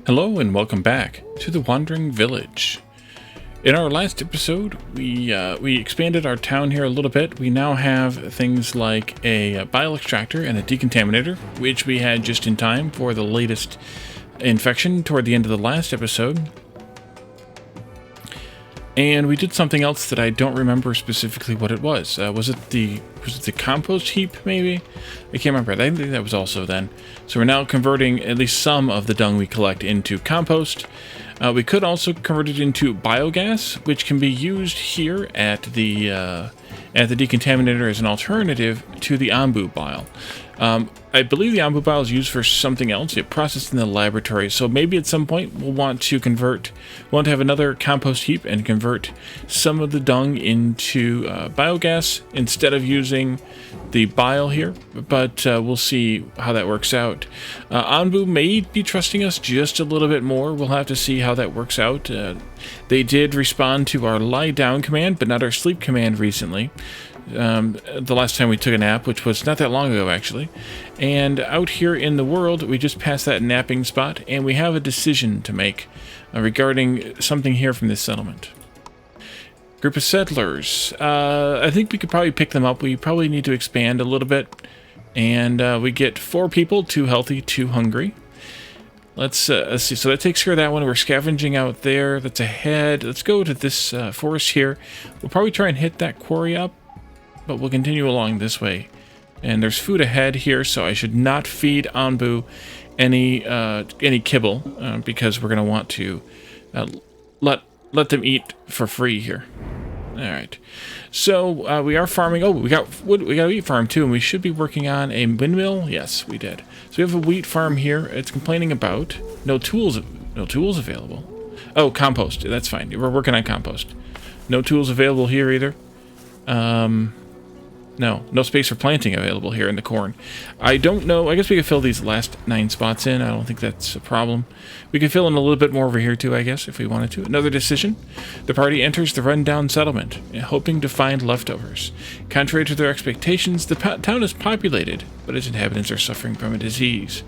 Hello and welcome back to the Wandering Village. In our last episode, we expanded our town here a little bit. We now have things like a bile extractor and a decontaminator, which we had just in time for the latest infection toward the end of the last episode. And we did something else that I don't remember specifically what it was. Was it the compost heap, maybe? I can't remember. I think that was also then. So we're now converting at least some of the dung we collect into compost. We could also convert it into biogas, which can be used here at the decontaminator as an alternative to the ombu bile. I believe the ombu bile is used for something else. It's processed in the laboratory, so maybe at some point we'll want to have another compost heap and convert some of the dung into biogas instead of using the bile here, but we'll see how that works out. Ombu may be trusting us just a little bit more. We'll have to see how that works out. They did respond to our lie down command, but not our sleep command recently. The last time we took a nap, which was not that long ago actually. And out here in the world, we just passed that napping spot, and we have a decision to make regarding something here from this settlement. Group of settlers. I think we could probably pick them up. We probably need to expand a little bit. And we get 4 people, 2 healthy, 2 hungry. Let's see. So that takes care of that one. We're scavenging out there. That's ahead. Let's go to this forest here. We'll probably try and hit that quarry up, but we'll continue along this way. And there's food ahead here, so I should not feed Anbu any kibble because we're going to want to let them eat for free here. All right. So we are farming. Oh, we got wood. We got a wheat farm too, and we should be working on a windmill. Yes, we did. So we have a wheat farm here. It's complaining about no tools available. Oh, compost. That's fine. We're working on compost. No tools available here either. No space for planting available here in the corn. I don't know. I guess we could fill these last 9 spots in. I don't think that's a problem. We could fill in a little bit more over here too, I guess, if we wanted to. Another decision. The party enters the rundown settlement, hoping to find leftovers. Contrary to their expectations, the town is populated, but its inhabitants are suffering from a disease.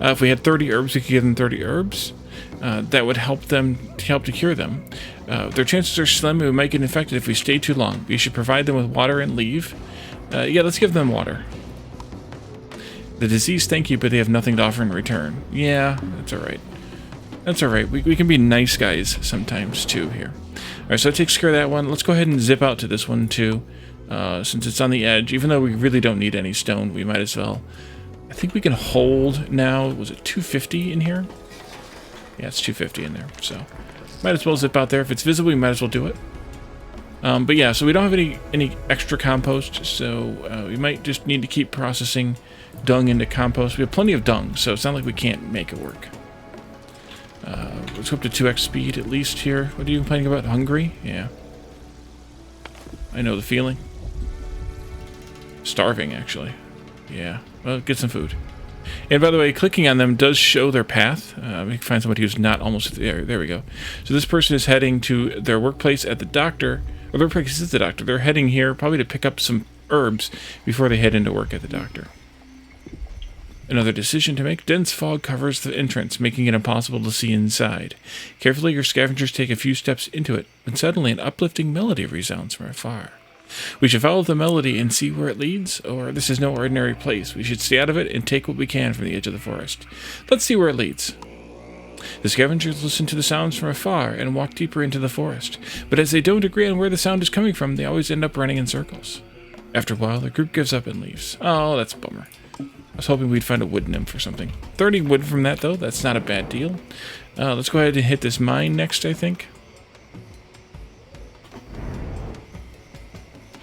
If we had 30 herbs, we could give them 30 herbs. That would help to cure them. Their chances are slim, and we might get infected if we stay too long. We should provide them with water and leave. Yeah, let's give them water. The disease thank you, but they have nothing to offer in return. Yeah, that's alright. That's alright. We can be nice guys sometimes, too, here. Alright, so that takes care of that one. Let's go ahead and zip out to this one, too. Since it's on the edge. Even though we really don't need any stone, we might as well. I think we can hold now. Was it 250 in here? Yeah, it's 250 in there, so might as well zip out there. If it's visible, we might as well do it. But yeah, so we don't have any extra compost, so we might just need to keep processing dung into compost. We have plenty of dung, so it's not like we can't make it work. Let's go up to 2x speed at least here. What are you complaining about? Hungry? Yeah. I know the feeling. Starving, actually. Yeah. Well, get some food. And by the way, clicking on them does show their path. We can find somebody who's not almost there. There we go. So this person is heading to their workplace at the doctor. Or their workplace is the doctor. They're heading here probably to pick up some herbs before they head into work at the doctor. Another decision to make. Dense fog covers the entrance, making it impossible to see inside. Carefully, your scavengers take a few steps into it, when suddenly an uplifting melody resounds from afar. We should follow the melody and see where it leads, or this is no ordinary place. We should stay out of it and take what we can from the edge of the forest. Let's see where it leads. The scavengers listen to the sounds from afar and walk deeper into the forest, but as they don't agree on where the sound is coming from, they always end up running in circles. After a while, the group gives up and leaves. Oh, that's a bummer. I was hoping we'd find a wood nymph or something. 30 wood from that, though. That's not a bad deal. Let's go ahead and hit this mine next, I think.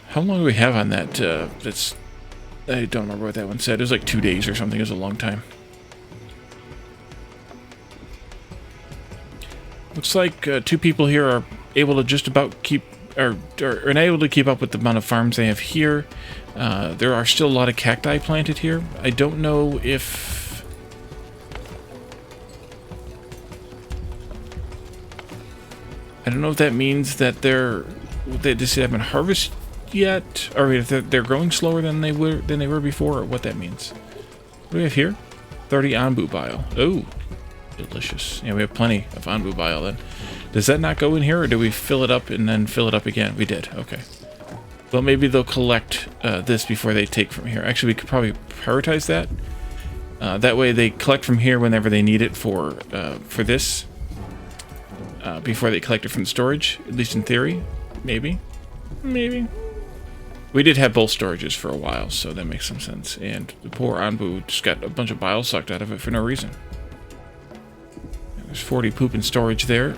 How long do we have on that? I don't remember what that one said. It was like 2 days or something. It was a long time. Looks like 2 people here are able to just about keep, or unable to keep up with the amount of farms they have here. There are still a lot of cacti planted here. I don't know if... I don't know if that means that they just haven't harvested yet, or if they're growing slower than they were before, or what that means. What do we have here? 30 Anbu bile. Oh. Delicious. Yeah, we have plenty of Anbu bile then. Does that not go in here, or do we fill it up and then fill it up again? We did. Okay. Well, maybe they'll collect this before they take from here. Actually, we could probably prioritize that. That way they collect from here whenever they need it for this. Before they collect it from the storage, at least in theory. Maybe. Maybe. We did have both storages for a while, so that makes some sense. And the poor Anbu just got a bunch of bile sucked out of it for no reason. There's 40 poop in storage there.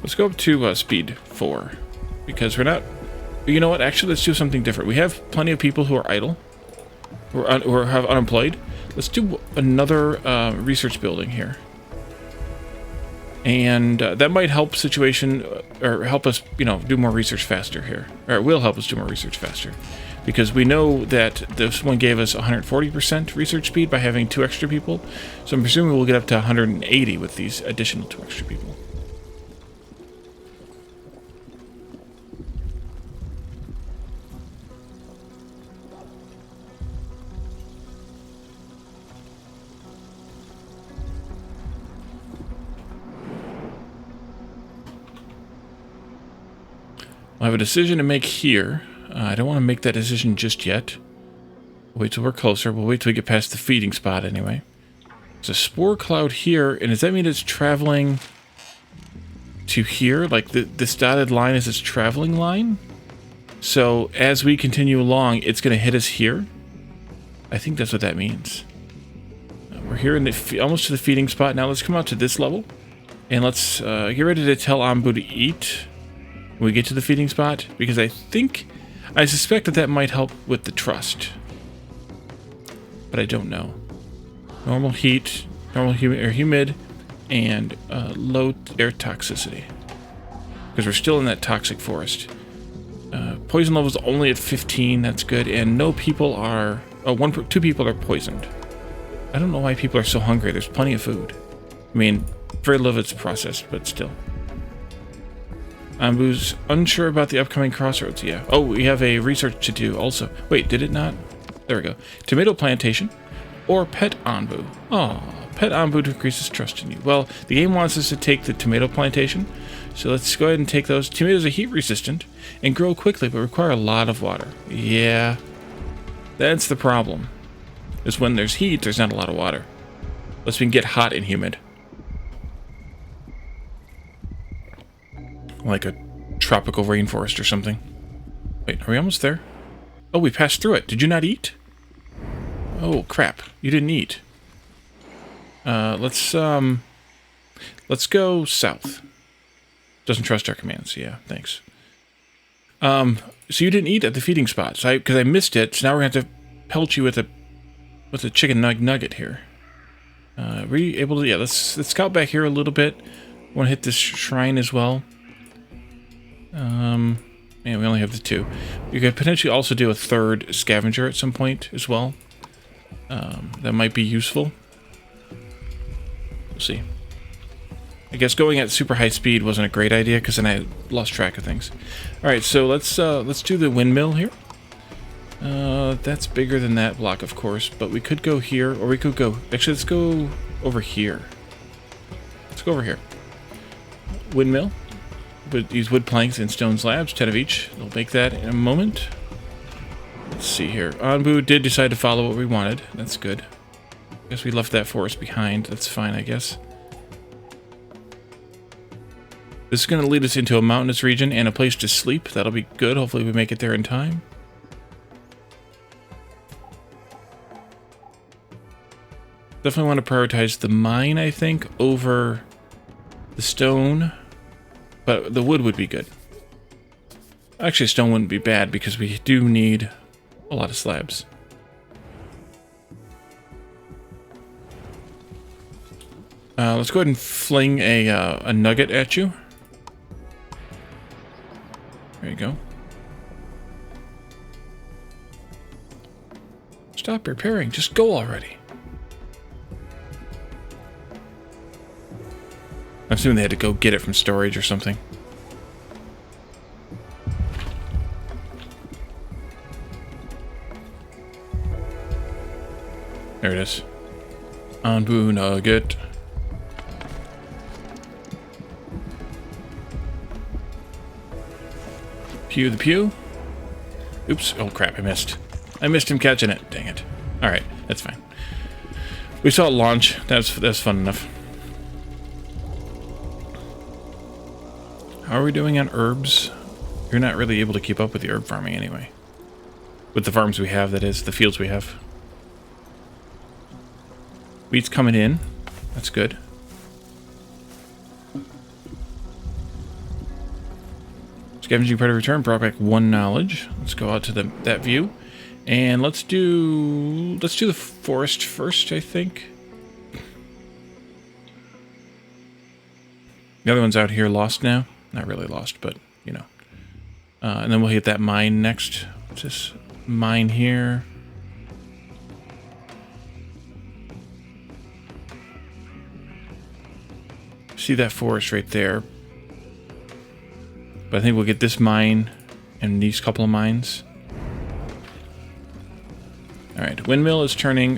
Let's go up to speed 4. Because we're not... You know what? Actually, let's do something different. We have plenty of people who are idle. Who are unemployed. Let's do another research building here. And that might help situation, or help us, you know, do more research faster here. Or it will help us do more research faster. Because we know that this one gave us 140% research speed by having 2 extra people. So I'm presuming we'll get up to 180 with these additional 2 extra people. I have a decision to make here. I don't want to make that decision just yet. Wait till we're closer. We'll wait till we get past the feeding spot anyway. There's a spore cloud here, and does that mean it's traveling to here? Like this dotted line is its traveling line? So as we continue along, it's going to hit us here? I think that's what that means. We're here in the almost to the feeding spot. Now let's come out to this level. And let's get ready to tell Anbu to eat. We get to the feeding spot, because I suspect that might help with the trust, but I don't know. Normal heat, normal humid, and low air toxicity, because we're still in that toxic forest. Poison level's only at 15. That's good, and no people are. 2 people are poisoned. I don't know why people are so hungry. There's plenty of food. I mean, very little of it's processed, but still. Anbu's unsure about the upcoming crossroads. Yeah. Oh, we have a research to do also. Wait, did it not? There we go. Tomato Plantation or Pet Anbu. Oh, Pet Anbu increases trust in you. Well, the game wants us to take the Tomato Plantation, so let's go ahead and take those. Tomatoes are heat resistant and grow quickly, but require a lot of water. Yeah, that's the problem. Is when there's heat, there's not a lot of water. Unless we can get hot and humid. Like a tropical rainforest or something. Wait, are we almost there? Oh, we passed through it. Did you not eat? Oh, crap. You didn't eat. Let's go south. Doesn't trust our commands. Yeah, thanks. So you didn't eat at the feeding spot. So because I missed it, so now we're going to have to pelt you with a chicken nugget here. Were you able to... Yeah, let's scout back here a little bit. Want to hit this shrine as well. Man, we only have the 2. You could potentially also do a 3rd scavenger at some point as well. That might be useful. We'll see. I guess going at super high speed wasn't a great idea because then I lost track of things. All right, so let's do the windmill here. That's bigger than that block, of course, but we could go here, or we could go... Actually, let's go over here. Let's go over here. Windmill. But use wood planks and stone slabs, 10 of each. We'll make that in a moment. Let's see here. Anbu did decide to follow what we wanted. That's good. Guess we left that forest behind. That's fine, I guess. This is going to lead us into a mountainous region and a place to sleep. That'll be good. Hopefully we make it there in time. Definitely want to prioritize the mine, I think, over the stone. But the wood would be good. Actually, stone wouldn't be bad because we do need a lot of slabs. Let's go ahead and fling a nugget at you. There you go. Stop repairing. Just go already. I'm assuming they had to go get it from storage or something. There it is. Anbu nugget. Pew the pew. Oops. Oh crap, I missed. I missed him catching it. Dang it. Alright, that's fine. We saw it launch. That's fun enough. How are we doing on herbs? You're not really able to keep up with the herb farming anyway. With the farms we have, that is, the fields we have. Wheat's coming in. That's good. Scavenging predator return brought back 1 knowledge. Let's go out to that view. And let's do the forest first, I think. The other one's out here lost now. Not really lost, but, you know. And then we'll hit that mine next. What's this mine here? See that forest right there. But I think we'll get this mine and these couple of mines. Alright, windmill is turning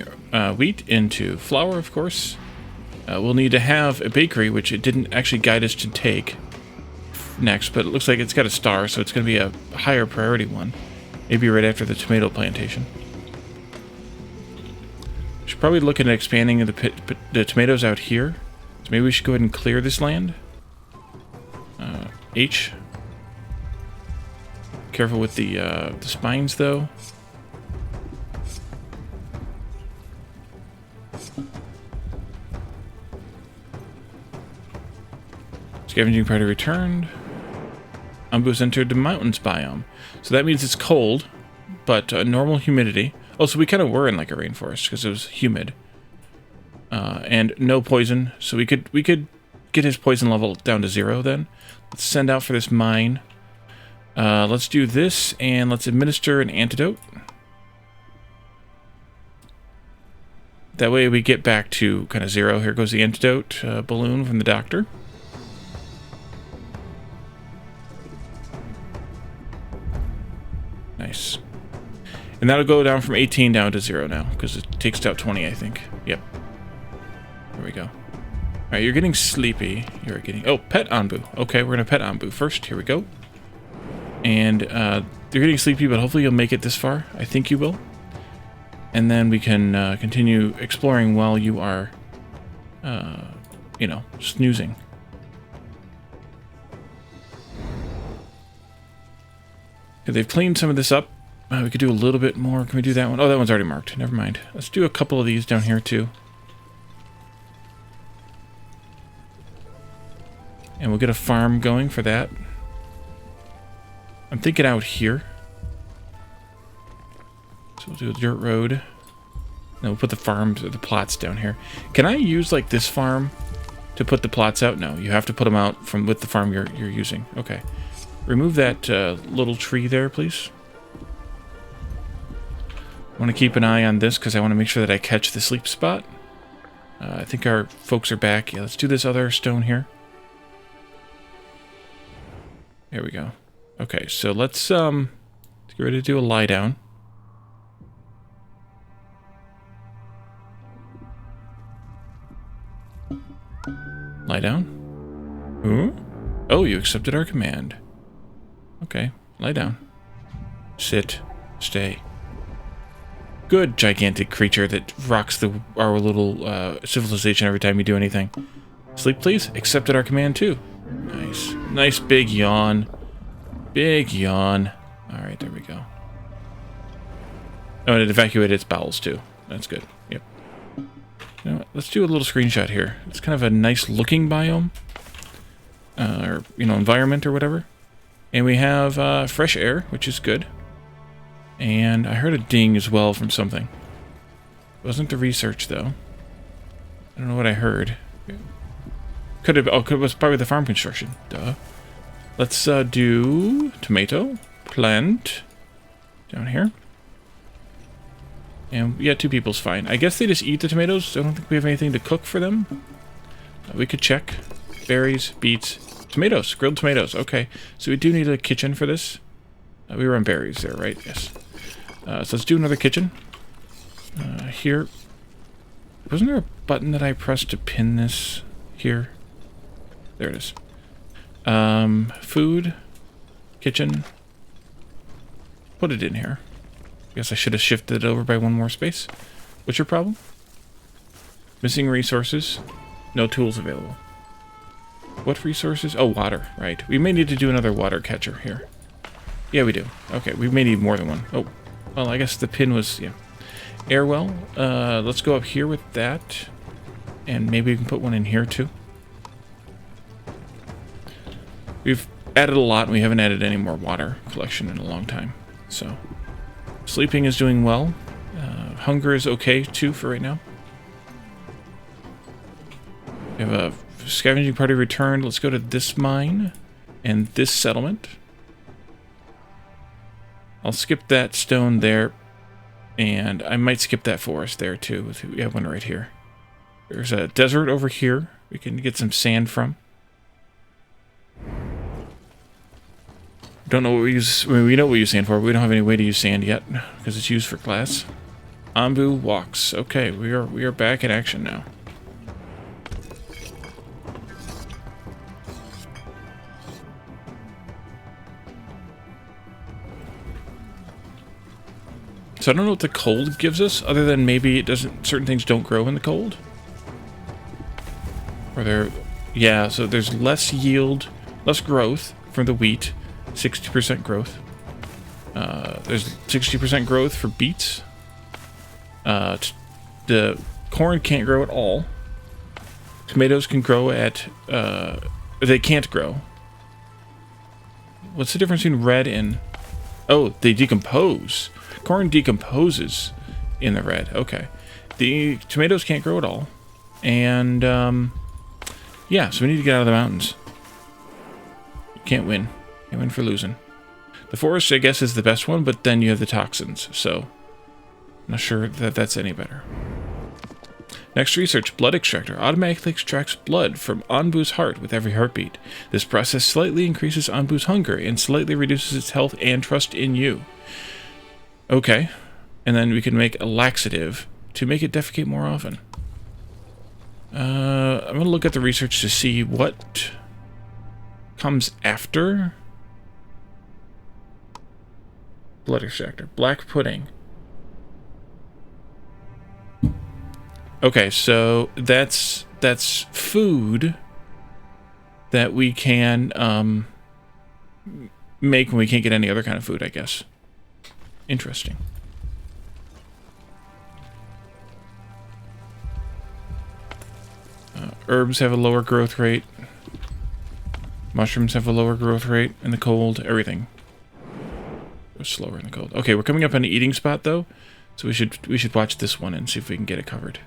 wheat into flour, of course. We'll need to have a bakery, which it didn't actually guide us to take next, but it looks like it's got a star, so it's going to be a higher priority one. Maybe right after the tomato plantation. Should probably look at expanding the tomatoes out here. So maybe we should go ahead and clear this land. H. Careful with the spines, though. Scavenging predator returned. Umbu's entered the mountains biome. So that means it's cold, but normal humidity. Oh, so we kind of were in like a rainforest because it was humid. And no poison, so we could get his poison level down to 0 then. Let's send out for this mine. Let's do this, and let's administer an antidote. That way we get back to kind of 0. Here goes the antidote balloon from the doctor. Nice. And that'll go down from 18 down to 0 now, because it takes out 20, I think. Yep. There we go. Alright, you're getting sleepy. You're getting... Oh, pet Anbu. Okay, we're going to pet Anbu first. Here we go. And you're getting sleepy, but hopefully you'll make it this far. I think you will. And then we can continue exploring while you are, you know, snoozing. Okay, they've cleaned some of this up. We could do a little bit more. Can we do that one? Oh, that one's already marked. Never mind. Let's do a couple of these down here, too. And we'll get a farm going for that. I'm thinking out here. So we'll do a dirt road. Then we'll put the farms or the plots down here. Can I use like this farm to put the plots out? No, you have to put them out from with the farm you're using. Okay. Remove that little tree there, please. I want to keep an eye on this because I want to make sure that I catch the sleep spot. I think our folks are back. Yeah, let's do this other stone here. There we go. Okay, so let's get ready to do a lie down. Lie down. Ooh. Oh, you accepted our command. Okay, lie down. Sit. Stay. Good gigantic creature that rocks our little civilization every time you do anything. Sleep, please. Accepted our command, too. Nice. Nice big yawn. Big yawn. Alright, there we go. Oh, and it evacuated its bowels, too. That's good. Yep. You know what? Let's do a little screenshot here. It's kind of a nice looking biome. Or, you know, environment or whatever. And we have fresh air, which is good. And I heard a ding as well from something. It wasn't the research, though. I don't know what I heard. Could have... Oh, it was probably the farm construction. Duh. Let's do tomato plant down here. And yeah, 2 people's fine. I guess they just eat the tomatoes. I don't think we have anything to cook for them. We could check. Berries, beets, tomatoes, grilled tomatoes. Okay, so we do need a kitchen for this. We were on berries there, right? Yes. So let's do another kitchen. Here. Wasn't there a button that I pressed to pin this here? There it is. Food, kitchen. Put it in here. I guess I should have shifted it over by one more space. What's your problem? Missing resources. No tools available. What resources? Oh, water. Right. We may need to do another water catcher here. Yeah, we do. Okay, we may need more than one. Oh, well, I guess the pin was, yeah. Air well. Let's go up here with that. And maybe we can put one in here, too. We've added a lot, and we haven't added any more water collection in a long time. So, sleeping is doing well. Hunger is okay, too, for right now. We have a scavenging party returned. Let's go to this mine and this settlement. I'll skip that stone there, and I might skip that forest there, too. We have one right here. There's a desert over here we can get some sand from. Don't know what we use. I mean, we know what we use sand for, but we don't have any way to use sand yet because it's used for glass. Ambu walks. Okay, we are back in action now. So I don't know what the cold gives us, other than maybe it doesn't. Certain things don't grow in the cold. Or there, yeah. So there's less yield, less growth from the wheat. 60% growth. There's 60% growth for beets. The corn can't grow at all. Tomatoes can grow at... they can't grow. What's the difference between red and... Oh, they decompose. Corn decomposes in the red. Okay. The tomatoes can't grow at all. And, yeah, so we need to get out of the mountains. Can't win. Can't win for losing. The forest, I guess, is the best one, but then you have the toxins, so... I'm not sure that that's any better. Next research, blood extractor. Automatically extracts blood from Anbu's heart with every heartbeat. This process slightly increases Anbu's hunger and slightly reduces its health and trust in you. Okay. And then we can make a laxative to make it defecate more often. I'm going to look at the research to see what comes after... Blood extractor. Black pudding. Okay, so that's food that we can make when we can't get any other kind of food, I guess. Interesting. Herbs have a lower growth rate. Mushrooms have a lower growth rate in the cold. Everything goes slower in the cold. Okay, we're coming up on an eating spot though, so we should watch this one and see if we can get it covered.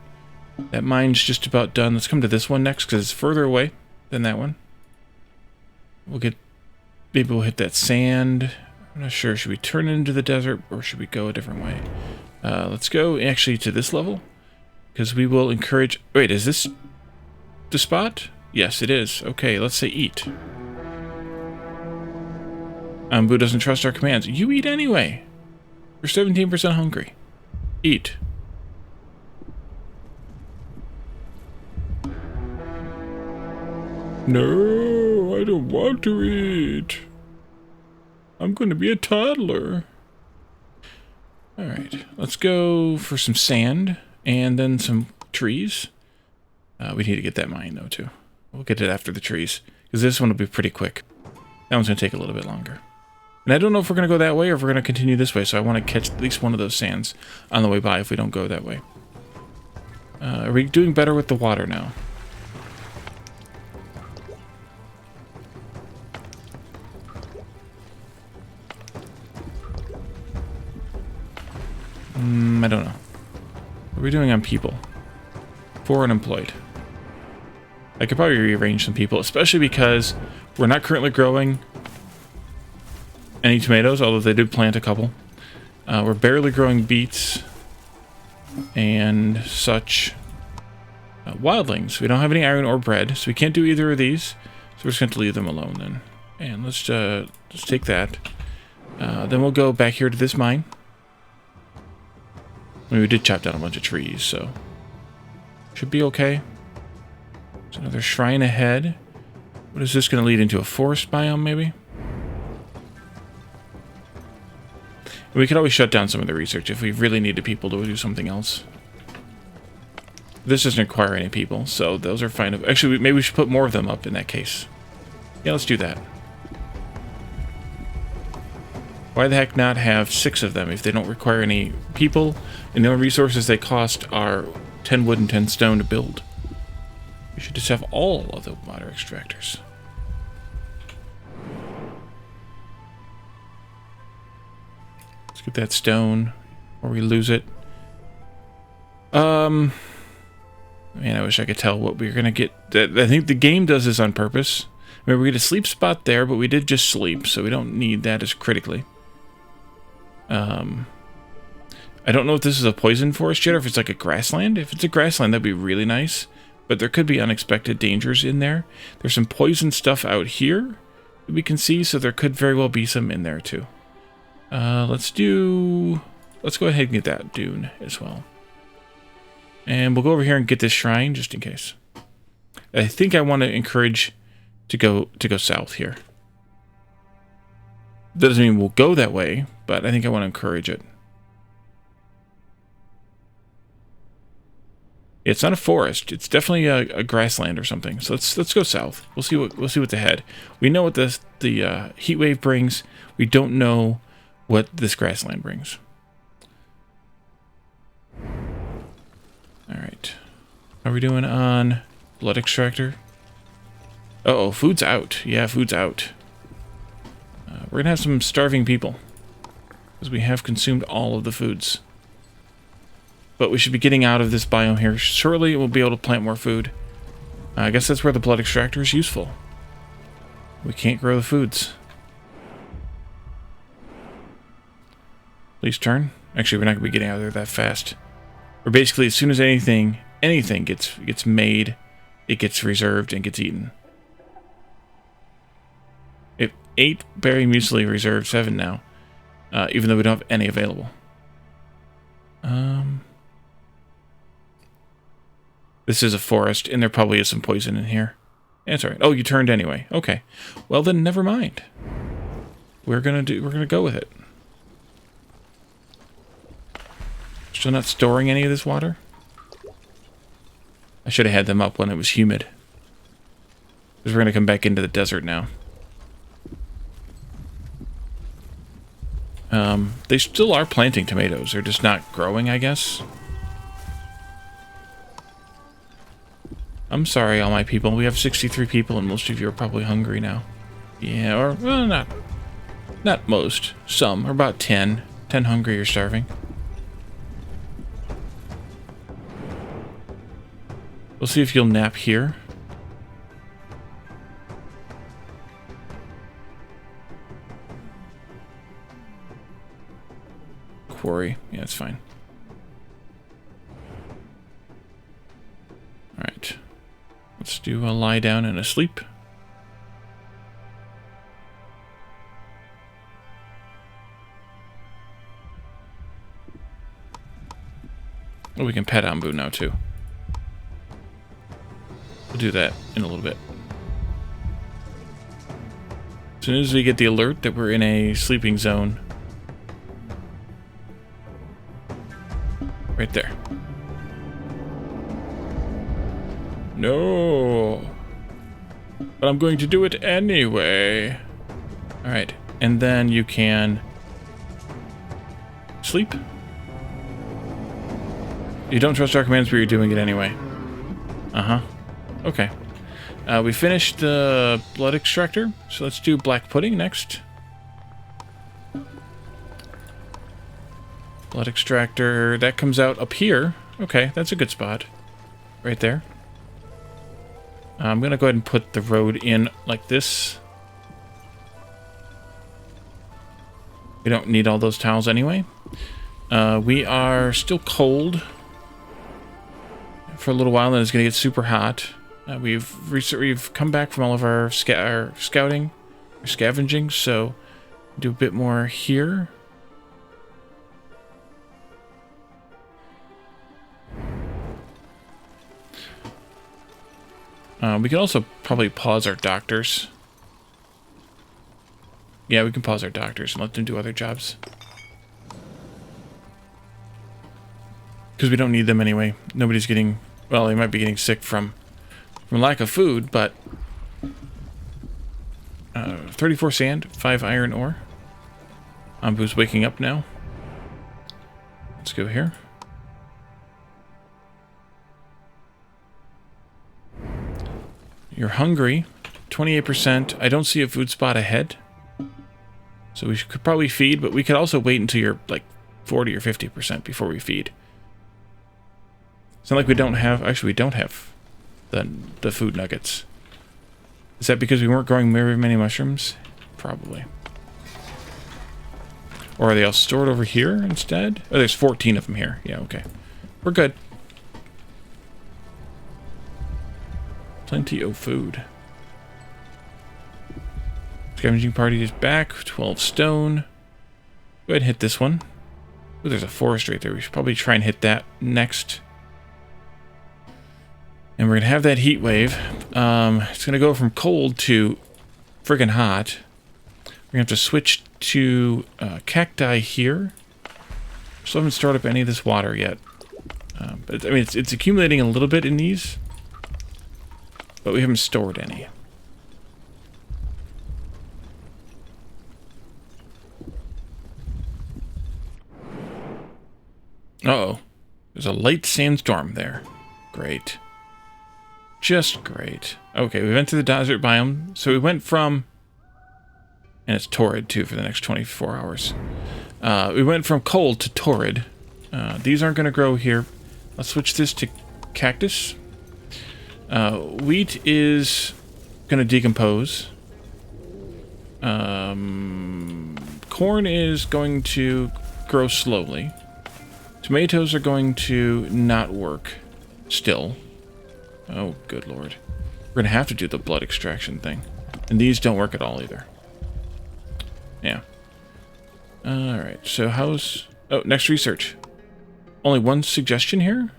That mine's just about done. Let's come to this one next because it's further away than that one. Maybe we'll hit that sand. I'm not sure. Should we turn it into the desert or should we go a different way? Let's go actually to this level because we will encourage... Wait, is this the spot? Yes, it is. Okay, let's say eat. Ambu doesn't trust our commands. You eat anyway. You're 17% hungry. Eat. No, I don't want to eat. I'm going to be a toddler. Alright, let's go for some sand and then some trees. We need to get that mine though too. We'll get it after the trees because this one will be pretty quick. That one's going to take a little bit longer. And I don't know if we're going to go that way or if we're going to continue this way, so I want to catch at least one of those sands on the way by if we don't go that way. Are we doing better with the water now? I don't know. What are we doing on people? 4 unemployed. I could probably rearrange some people, especially because we're not currently growing any tomatoes, although they did plant a couple. We're barely growing beets and such. Wildlings. We don't have any iron or bread, so we can't do either of these. So we're just going to leave them alone then. And let's take that. Then we'll go back here to this mine. I mean, we did chop down a bunch of trees, so... Should be okay. There's another shrine ahead. What is this going to lead into? A forest biome, maybe? We could always shut down some of the research if we really needed people to do something else. This doesn't require any people, so those are fine. Actually, maybe we should put more of them up in that case. Yeah, let's do that. Why the heck not have 6 of them if they don't require any people, and the only resources they cost are 10 wood and 10 stone to build? We should just have all of the water extractors. Let's get that stone, or we lose it. Man, I wish I could tell what we were gonna get. I think the game does this on purpose. Remember, we get a sleep spot there, but we did just sleep, so we don't need that as critically. I don't know if this is a poison forest yet, or if it's like a grassland. If it's a grassland, that'd be really nice. But there could be unexpected dangers in there. There's some poison stuff out here that we can see, so there could very well be some in there too. Let's go ahead and get that dune as well. And we'll go over here and get this shrine just in case. I think I want to encourage to go south here. That doesn't mean we'll go that way, but I think I want to encourage it. It's not a forest. It's definitely a grassland or something. So let's go south. We'll see what's ahead. We know what the heat wave brings. We don't know what this grassland brings. All right. How are we doing on blood extractor? Uh-oh, food's out. Yeah, food's out. We're gonna have some starving people because we have consumed all of the foods. But we should be getting out of this biome here. Surely we'll be able to plant more food. I guess that's where the blood extractor is useful. We can't grow the foods. Please turn. Actually, we're not going to be getting out of there that fast. Or basically, as soon as anything gets made, it gets reserved and gets eaten. If 8 berry muesli reserved 7 now, even though we don't have any available. This is a forest, and there probably is some poison in here. That's all right. Oh, you turned anyway. Okay. Well, then never mind. We're gonna go with it. Still not storing any of this water? I should have had them up when it was humid. Because we're gonna come back into the desert now. They still are planting tomatoes. They're just not growing, I guess. I'm sorry, all my people. We have 63 people, and most of you are probably hungry now. Yeah, or, well, not most. Some, or about 10. 10 hungry or starving. We'll see if you'll nap here. Quarry. Yeah, it's fine. Alright. Let's do a lie down and a sleep. Oh, we can pet Ambu now too. We'll do that in a little bit. As soon as we get the alert that we're in a sleeping zone. Right there. No. But I'm going to do it anyway. Alright. And then you can sleep. You don't trust our commands, but you're doing it anyway. Uh-huh. Okay. We finished the blood extractor, so let's do black pudding next. Blood extractor, that comes out up here. Okay, that's a good spot. Right there. I'm gonna go ahead and put the road in like this. We don't need all those tiles anyway. We are still cold for a little while, then it's gonna get super hot. We've come back from all of our scouting, or scavenging, so do a bit more here. We can also probably pause our doctors. Yeah, we can pause our doctors and let them do other jobs. Because we don't need them anyway. Nobody's getting... Well, they might be getting sick from lack of food, but... 34 sand, 5 iron ore. Ambu's waking up now. Let's go here. You're hungry. 28%. I don't see a food spot ahead. So we could probably feed, but we could also wait until you're like 40 or 50% before we feed. It's not like we don't have... Actually, we don't have the food nuggets. Is that because we weren't growing very many mushrooms? Probably. Or are they all stored over here instead? Oh, there's 14 of them here. Yeah, okay. We're good. Plenty of food. Scavenging party is back. 12 stone. Go ahead and hit this one. Ooh, there's a forest right there. We should probably try and hit that next. And we're going to have that heat wave. It's going to go from cold to friggin' hot. We're going to have to switch to cacti here. Still haven't stored up any of this water yet. But I mean, it's accumulating a little bit in these. But we haven't stored any. Uh-oh. There's a light sandstorm there. Great. Just great. Okay, we went to the desert biome. So we went from... And it's torrid, too, for the next 24 hours. We went from cold to torrid. These aren't going to grow here. Let's switch this to cactus. Wheat is going to decompose. Corn is going to grow slowly. Tomatoes are going to not work still. Oh, good lord. We're going to have to do the blood extraction thing. And these don't work at all either. Yeah. Alright, so how's... Oh, next research. Only one suggestion here?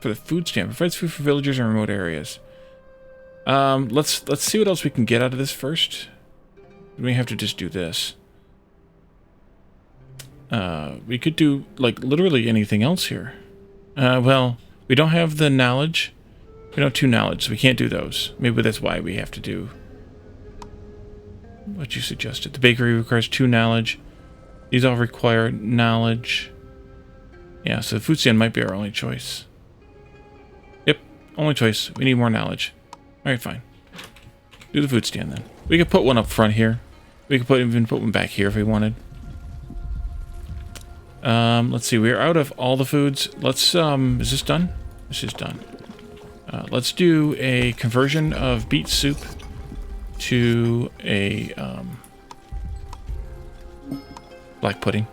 For the food stamp. Provides food for villagers in remote areas. Let's see what else we can get out of this first. We may have to just do this. We could do, like, literally anything else here. Well, we don't have the knowledge. We don't have 2 knowledge, so we can't do those. Maybe that's why we have to do what you suggested. The bakery requires 2 knowledge. These all require knowledge. Yeah, so the food stand might be our only choice. Yep, only choice. We need more knowledge. Alright, fine. Do the food stand then. We could put one up front here. We could even put one back here if we wanted. Let's see. We're out of all the foods. Let's, is this done? This is done. Let's do a conversion of beet soup to a, black pudding.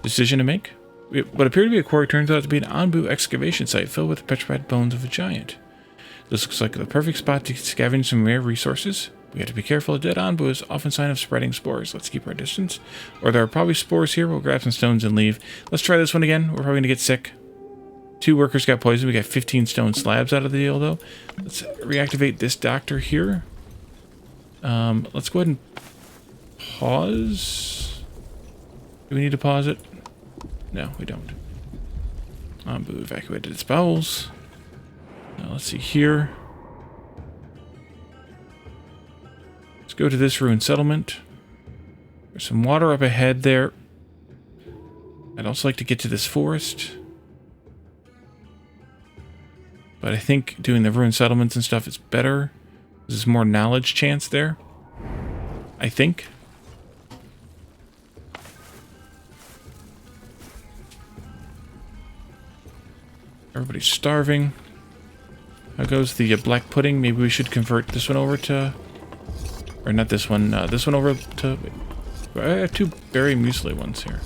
Decision to make. What appeared to be a quarry turns out to be an Anbu excavation site filled with the petrified bones of a giant. This looks like the perfect spot to scavenge some rare resources. We have to be careful. A dead Anbu is often a sign of spreading spores. Let's keep our distance. Or there are probably spores here. We'll grab some stones and leave. Let's try this one again. We're probably going to get sick. 2 workers got poisoned. We got 15 stone slabs out of the deal, though. Let's reactivate this doctor here. Let's go ahead and pause. Do we need to pause it? No, we don't. Anbu evacuated its bowels. Now let's see here. Let's go to this ruined settlement. There's some water up ahead there. I'd also like to get to this forest. But I think doing the ruined settlements and stuff is better. There's more knowledge chance there. I think. Everybody's starving. How goes the black pudding? Maybe we should convert this one over to... Or not this one over to... I have 2 berry muesli ones here.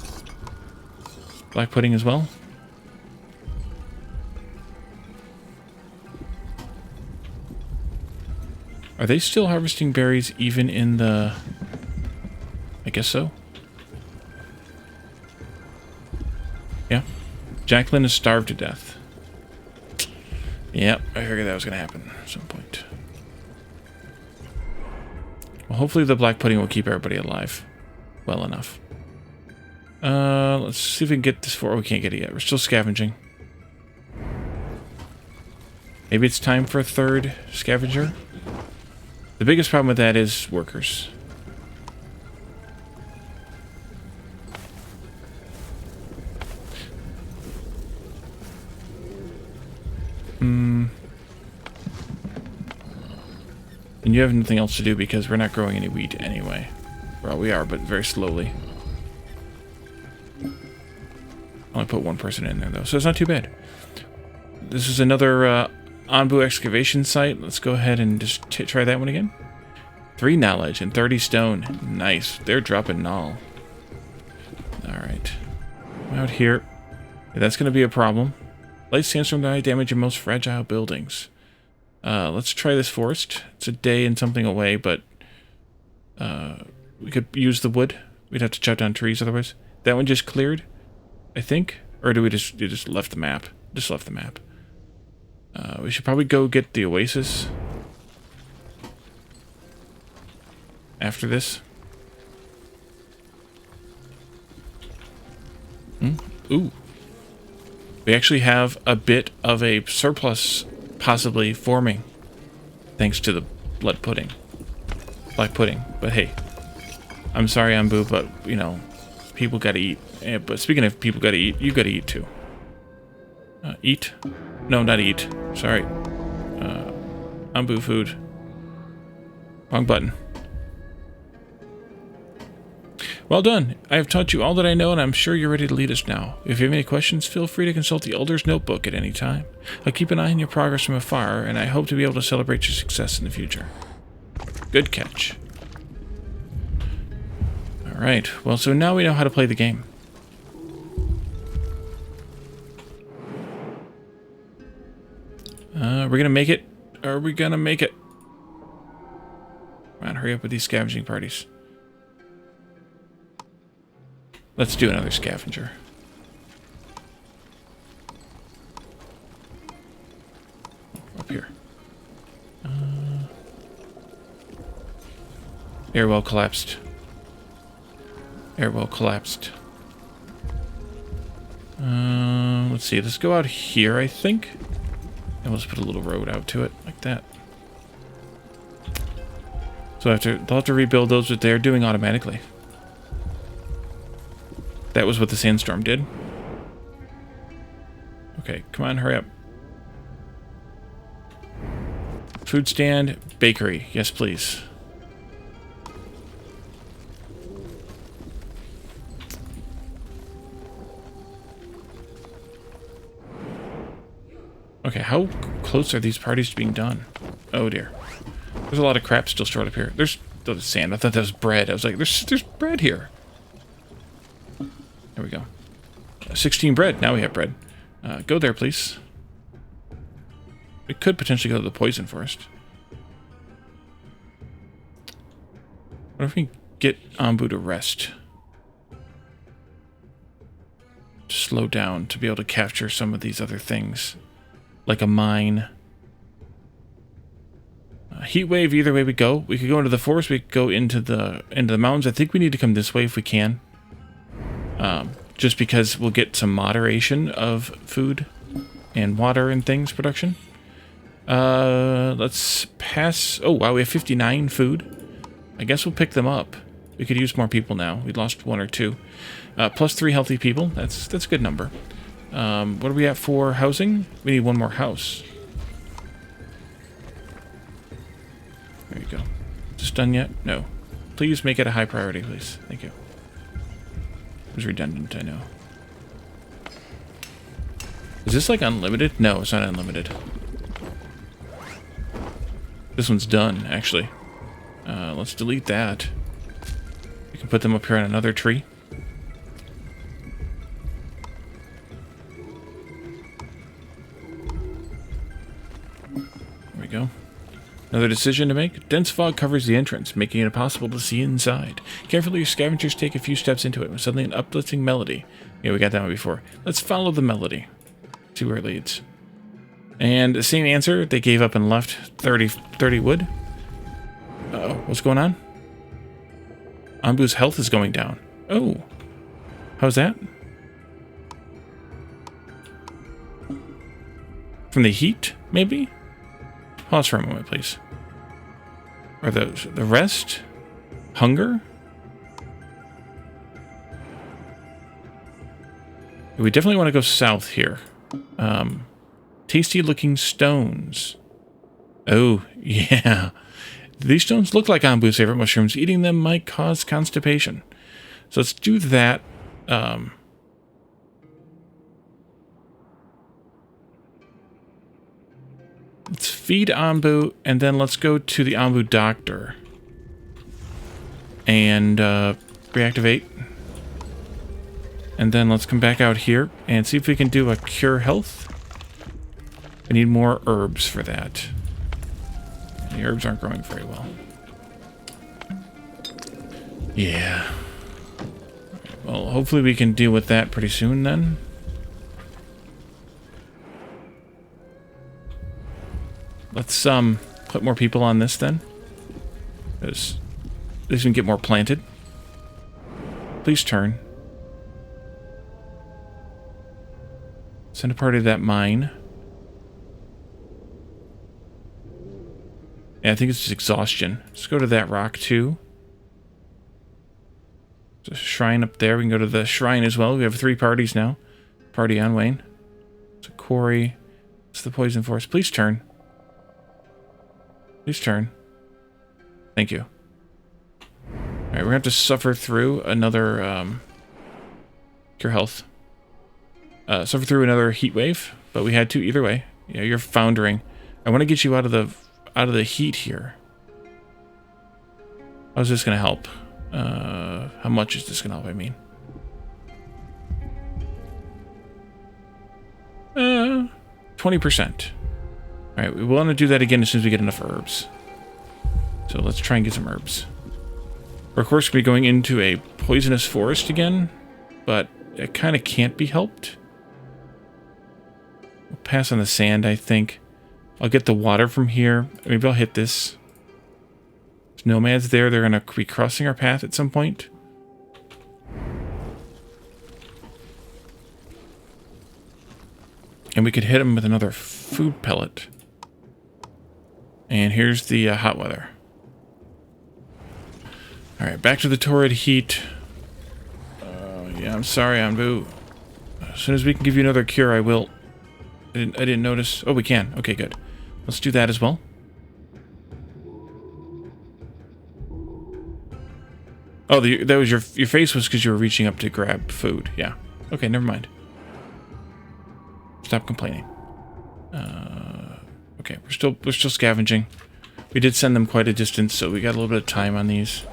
Black pudding as well. Are they still harvesting berries even in the... I guess so. Yeah. Jacqueline is starved to death. Yep, I figured that was going to happen at some point. Well, hopefully the black pudding will keep everybody alive well enough. Let's see if we can get this for... Oh, we can't get it yet. We're still scavenging. Maybe it's time for a third scavenger. The biggest problem with that is workers. And you have nothing else to do because we're not growing any wheat anyway. Well, we are, but very slowly. Only put one person in there, though, so it's not too bad. This is another Anbu excavation site. Let's go ahead and just try that one again. 3 knowledge and 30 stone. Nice. They're dropping null. Alright. Out here. Yeah, that's going to be a problem. Light sandstorm die damage your most fragile buildings. Let's try this forest. It's a day and something away, but we could use the wood. We'd have to chop down trees otherwise. That one just cleared, I think. Or do we just left the map? Just left the map. We should probably go get the oasis after this. Ooh. We actually have a bit of a surplus possibly forming thanks to the blood pudding. Black pudding. But hey, I'm sorry, Anbu, but, you know, people gotta eat. But speaking of people gotta eat, you gotta eat too. Eat? No, not eat. Sorry. Anbu food. Wrong button. Well done. I have taught you all that I know, and I'm sure you're ready to lead us now. If you have any questions, feel free to consult the Elder's Notebook at any time. I'll keep an eye on your progress from afar, and I hope to be able to celebrate your success in the future. Good catch. Alright, well, so now we know how to play the game. We're gonna make it. Are we gonna make it? Come on, hurry up with these scavenging parties. Let's do another scavenger. Up here. Airwell collapsed. Airwell collapsed. Let's see. Let's go out here, I think. And we'll just put a little road out to it, like that. So they'll have to rebuild those, but they're doing automatically. That was what the sandstorm did. Okay, come on, hurry up. Food stand, bakery. Yes, please. Okay, how close are these parties to being done? Oh dear. There's a lot of crap still stored up here. There's sand. I thought that was bread. I was like, there's bread here. There we go. 16 bread. Now we have bread. Go there, please. We could potentially go to the poison forest. What if we get Anbu to rest? To slow down, to be able to capture some of these other things. Like a mine. Heat wave, either way we go. We could go into the forest, we could go into the mountains. I think we need to come this way if we can. Just because we'll get some moderation of food and water and things production. Let's pass. Oh wow, we have 59 food. I guess we'll pick them up. We could use more people now. We lost 1 or 2. Plus 3 healthy people. That's a good number. What are we at for housing? We need 1 more house. There you go. Is this done yet? No. Please make it a high priority, please. Thank you. It was redundant, I know. Is this like unlimited? No, it's not unlimited. This one's done, actually. Let's delete that. We can put them up here on another tree. There we go. Another decision to make. Dense fog covers the entrance, making it impossible to see inside. Carefully, your scavengers take a few steps into it, when suddenly an uplifting melody. Yeah, we got that one before. Let's follow the melody. See where it leads. And the same answer, they gave up and left 30 wood. Uh-oh, what's going on? Anbu's health is going down. Oh, how's that? From the heat, maybe? Pause for a moment, please. Are those the rest? Hunger? We definitely want to go south here. Tasty looking stones. Oh, yeah. These stones look like Anbu's favorite mushrooms. Eating them might cause constipation. So let's do that. Let's feed Anbu, and then let's go to the Anbu doctor. And reactivate. And then let's come back out here and see if we can do a cure health. We need more herbs for that. The herbs aren't growing very well. Yeah. Well, hopefully we can deal with that pretty soon then. Let's put more people on this then. Because at least we can get more planted. Please turn. Send a party to that mine. Yeah, I think it's just exhaustion. Let's go to that rock too. There's a shrine up there. We can go to the shrine as well. We have 3 parties now. Party on, Wayne. It's a quarry. It's the poison forest. Please turn. Please turn. Thank you. Alright, we're going to have to suffer through another cure health. Suffer through another heat wave, but we had to either way. Yeah, you're foundering. I want to get you out of the heat here. How's this going to help? How much is this going to help, I mean? 20%. Alright, we want to do that again as soon as we get enough herbs. So let's try and get some herbs. We're of course going to be going into a poisonous forest again, but it kind of can't be helped. We'll pass on the sand, I think. I'll get the water from here. Maybe I'll hit this. There's nomads there. They're going to be crossing our path at some point. And we could hit them with another food pellet. And here's the hot weather. Alright, back to the torrid heat. Yeah, I'm sorry, Anbu. As soon as we can give you another cure, I will. I didn't notice. Oh, we can. Okay, good. Let's do that as well. Oh, that was your face was because you were reaching up to grab food. Yeah. Okay, never mind. Stop complaining. Okay, we're still scavenging. We did send them quite a distance, so we got a little bit of time on these.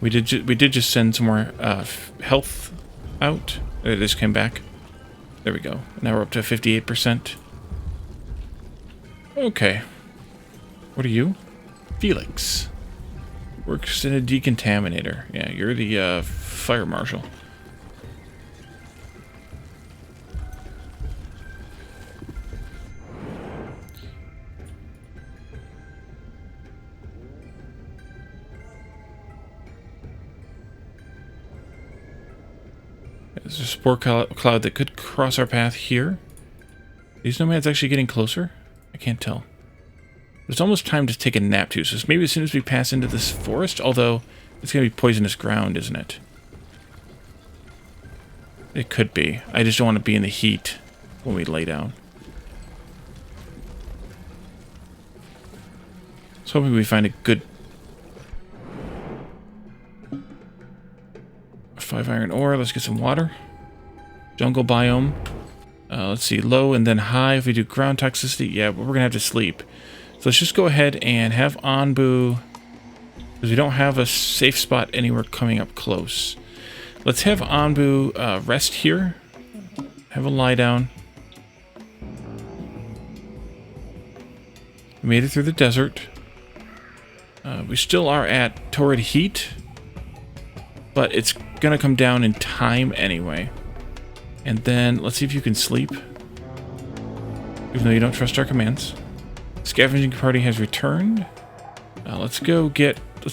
We did just send some more health out. This came back. There we go. Now we're up to 58%. Okay. What are you? Felix. Works in a decontaminator. Yeah, you're the fire marshal. There's a spore cloud that could cross our path here. These nomads actually getting closer? I can't tell. It's almost time to take a nap too, so maybe as soon as we pass into this forest, although it's going to be poisonous ground, isn't it? It could be. I just don't want to be in the heat when we lay down. So hoping we find a good 5 iron ore. Let's get some water. Jungle biome. Let's see, low and then high. If we do ground toxicity, yeah, but we're going to have to sleep. So let's just go ahead and have Anbu, because we don't have a safe spot anywhere coming up close. Let's have Anbu rest here. Have a lie down. We made it through the desert. We still are at torrid heat. but it's gonna come down in time anyway. And then let's see if you can sleep, even though you don't trust our commands. Scavenging party has returned. Let's see what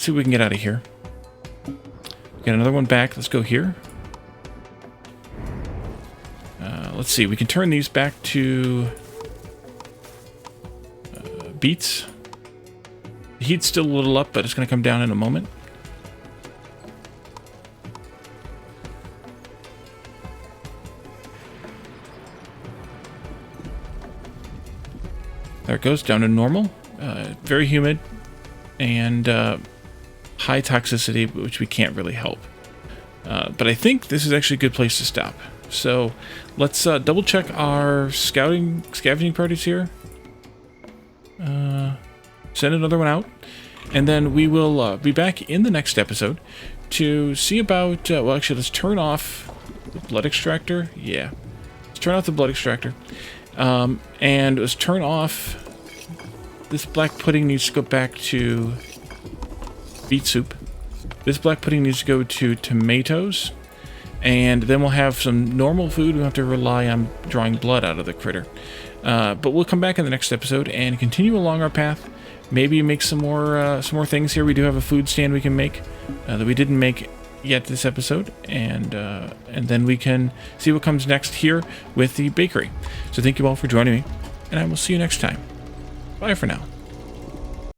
we can get out of here. Got another one back. Let's go here. Let's see. We can turn these back to beets. The heat's still a little up, but it's going to come down in a moment. There it goes, down to normal. Very humid and high toxicity, which we can't really help. But I think this is actually a good place to stop. So let's double check our scavenging parties here. Send another one out. And then we will be back in the next episode to see about... well, actually, let's turn off the blood extractor. Yeah. Let's turn off the blood extractor. And let's turn off... This black pudding needs to go back to beet soup. This black pudding needs to go to tomatoes. And then we'll have some normal food. We don't have to rely on drawing blood out of the critter. But we'll come back in the next episode and continue along our path. Maybe make some more things here. We do have a food stand we can make that we didn't make yet this episode. And then we can see what comes next here with the bakery. So thank you all for joining me. And I will see you next time. Bye for now.